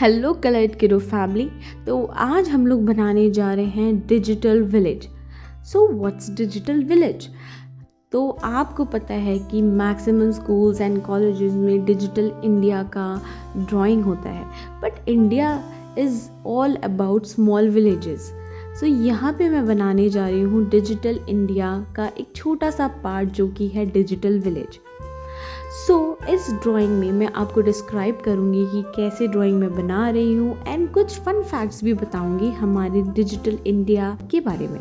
Hello coloured किडो family. तो आज हम लोग बनाने जा रहे हैं digital village. So what's digital village? तो आपको पता है कि मैक्सिमम स्कूल्स एंड कॉलेजेस में डिजिटल इंडिया का ड्राइंग होता है, but India is all about small villages. So यहाँ पे मैं बनाने जा रही हूँ डिजिटल इंडिया का एक छोटा सा पार्ट जो कि है डिजिटल विलेज। इस ड्राइंग में मैं आपको डिस्क्राइब करूँगी कि कैसे ड्राइंग मैं बना रही हूँ एंड कुछ फन फैक्ट्स भी बताऊँगी हमारे डिजिटल इंडिया के बारे में।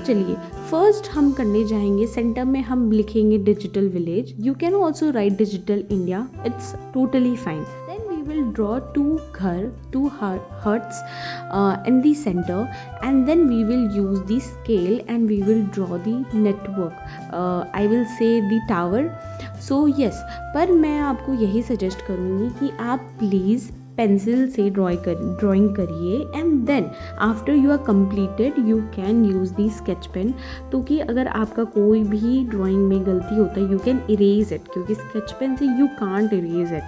चलिए फर्स्ट हम करने जाएंगे, सेंटर में हम लिखेंगे digital village. You can also write digital India, it's totally fine. Then we will draw two huts in the center, and then we will use the scale and we will draw the network, I will say the tower. Yes, पर मैं आपको यही suggest करूँगी कि आप please pencil से drawing करिए and then after you are completed you can use the sketch pen. तो कि अगर आपका कोई भी ड्राइंग में गलती होता है यू कैन इरेज इट, क्योंकि स्केच पेन से you can't erase it.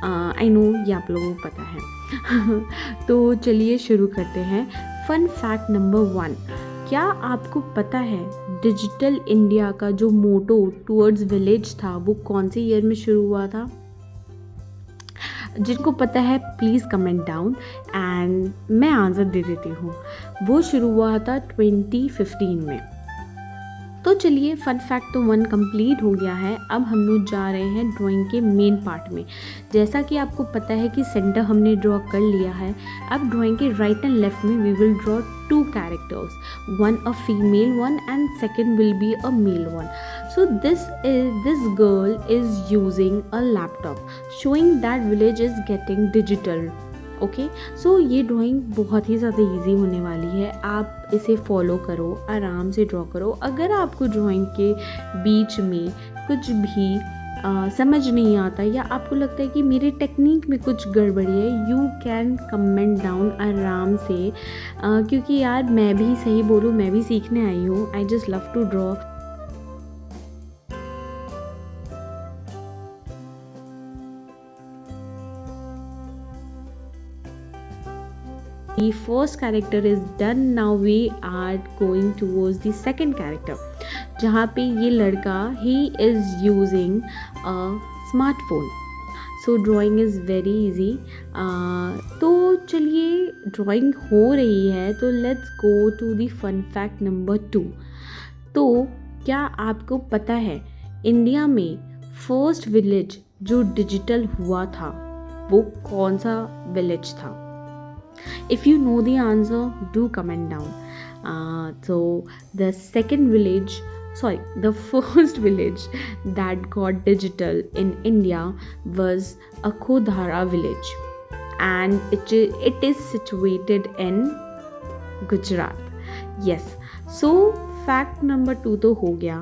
I know ये आप लोगों को पता है। तो चलिए शुरू करते हैं। फन फैक्ट नंबर 1, क्या आपको पता है डिजिटल इंडिया का जो मोटो टूवर्ड्स विलेज था वो कौन से ईयर में शुरू हुआ था? जिनको पता है प्लीज़ कमेंट डाउन एंड मैं आंसर दे देती हूँ। वो शुरू हुआ था 2015 में। तो चलिए फन फैक्ट तो 1 कंप्लीट हो गया है। अब हम लोग जा रहे हैं ड्राइंग के मेन पार्ट में। जैसा कि आपको पता है कि सेंटर हमने ड्रॉ कर लिया है। अब ड्राइंग के राइट एंड लेफ्ट में we will draw 2 characters, one a female one and second will be a male one. So this girl is using a laptop, showing that village is getting digital. Okay, so ये drawing बहुत ही ज़्यादा easy होने वाली है। आप इसे follow करो, आराम से ड्रॉ करो। अगर आपको ड्राइंग के बीच में कुछ भी समझ नहीं आता या आपको लगता है कि मेरे टेक्निक में कुछ गड़बड़ी है, यू कैन कमेंट डाउन आराम से, क्योंकि यार मैं भी सही बोलूँ, मैं भी सीखने आई हूँ। I just love to draw. The first character is done. Now we are going towards the second character, जहाँ पे ये लड़का he is using a smartphone. So drawing is very easy. तो चलिए ड्राइंग हो रही है तो let's go to the fun fact number 2. तो क्या आपको पता है इंडिया में फर्स्ट विलेज जो डिजिटल हुआ था वो कौन सा विलेज था? If you know the answer, do comment down. The first village that got digital in India was Akhodhara village, and it is situated in Gujarat. Yes, so fact number 2 तो हो गया।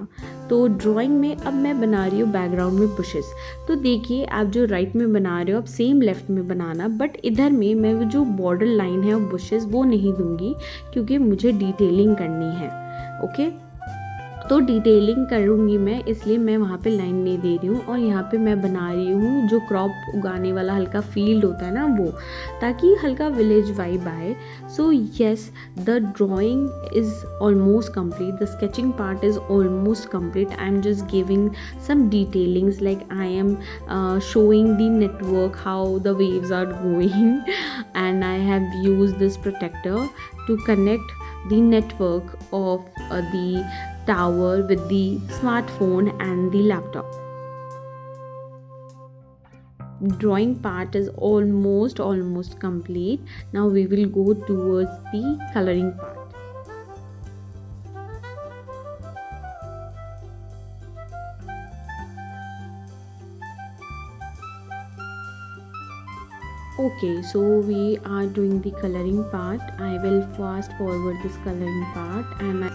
तो ड्राइंग में अब मैं बना रही हूँ बैकग्राउंड में बुशेस। तो देखिए आप जो राइट में बना रहे हो आप सेम लेफ्ट में बनाना, बट इधर में मैं जो बॉर्डर लाइन है और बुशेस वो नहीं दूंगी क्योंकि मुझे डिटेलिंग करनी है। ओके, तो डिटेलिंग करूँगी मैं, इसलिए मैं वहाँ पे लाइन नहीं दे रही हूँ। और यहाँ पे मैं बना रही हूँ जो क्रॉप उगाने वाला हल्का फील्ड होता है ना वो, ताकि हल्का विलेज वाइब आए। So yes, the drawing is almost complete, the sketching part is almost complete. I am just giving some detailings like I am showing the network, how the waves are going, and I have used this protector to connect the network of the tower with the smartphone and the laptop. Drawing part is almost complete. Now we will go towards the coloring part. Okay, so we are doing the coloring part. I will fast forward this coloring part and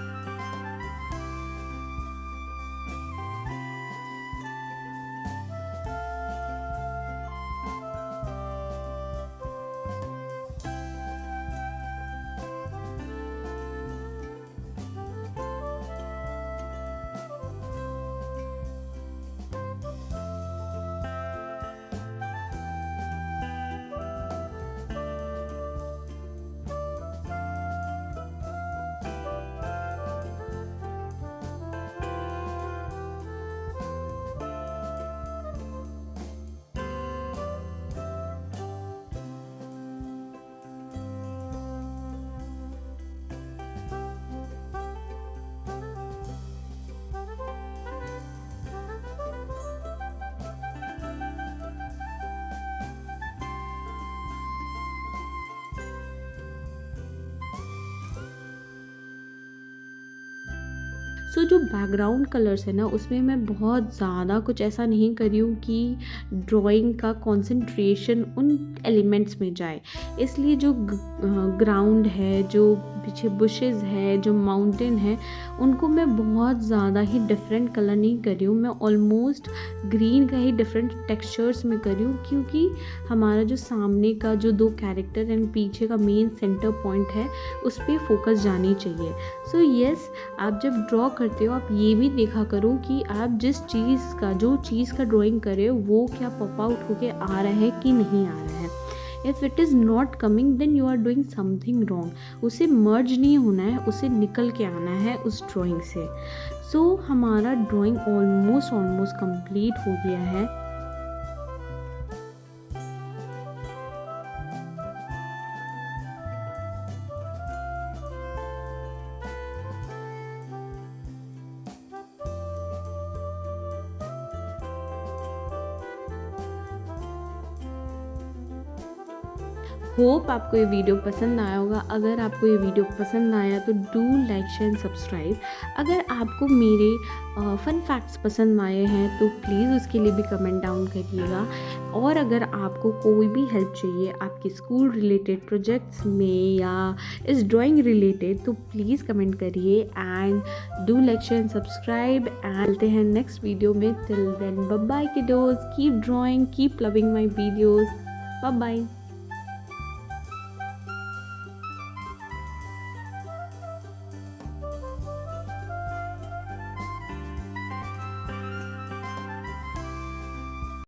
सो जो background colours है ना उसमें मैं बहुत ज़्यादा कुछ ऐसा नहीं करी हूँ कि ड्राइंग का कंसंट्रेशन उन एलिमेंट्स में जाए, इसलिए जो ग्राउंड है, जो पीछे बुशेस है, जो माउंटेन है, उनको मैं बहुत ज़्यादा ही डिफरेंट कलर नहीं करी हूँ। मैं ऑलमोस्ट ग्रीन का ही डिफरेंट टेक्सचर्स में करी हूँ, क्योंकि हमारा जो सामने का जो दो कैरेक्टर एंड पीछे का मेन सेंटर पॉइंट है उस पर फोकस जानी चाहिए। सो येस, आप जब ड्रॉ करते हो आप ये भी देखा करो कि आप जिस चीज़ का जो चीज़ का ड्राइंग कर रहे हो वो क्या पॉप आउट होके आ रहा है कि नहीं आ रहा है। If it is not coming then you are doing something wrong. उसे मर्ज नहीं होना है, उसे निकल के आना है उस ड्राइंग से। सो हमारा ड्राइंग ऑलमोस्ट कंप्लीट हो गया है। होप आपको ये वीडियो पसंद आया होगा। अगर आपको ये वीडियो पसंद आया तो do like share and subscribe. अगर आपको मेरे फन फैक्ट्स पसंद आए हैं तो प्लीज़ उसके लिए भी कमेंट डाउन करिएगा। और अगर आपको कोई भी हेल्प चाहिए आपके स्कूल रिलेटेड प्रोजेक्ट्स में या इस ड्राइंग रिलेटेड तो प्लीज़ कमेंट करिए and do like share and subscribe. And मिलते हैं नेक्स्ट वीडियो में। Till then bye bye kiddos, keep drawing, keep loving my videos. Bye bye.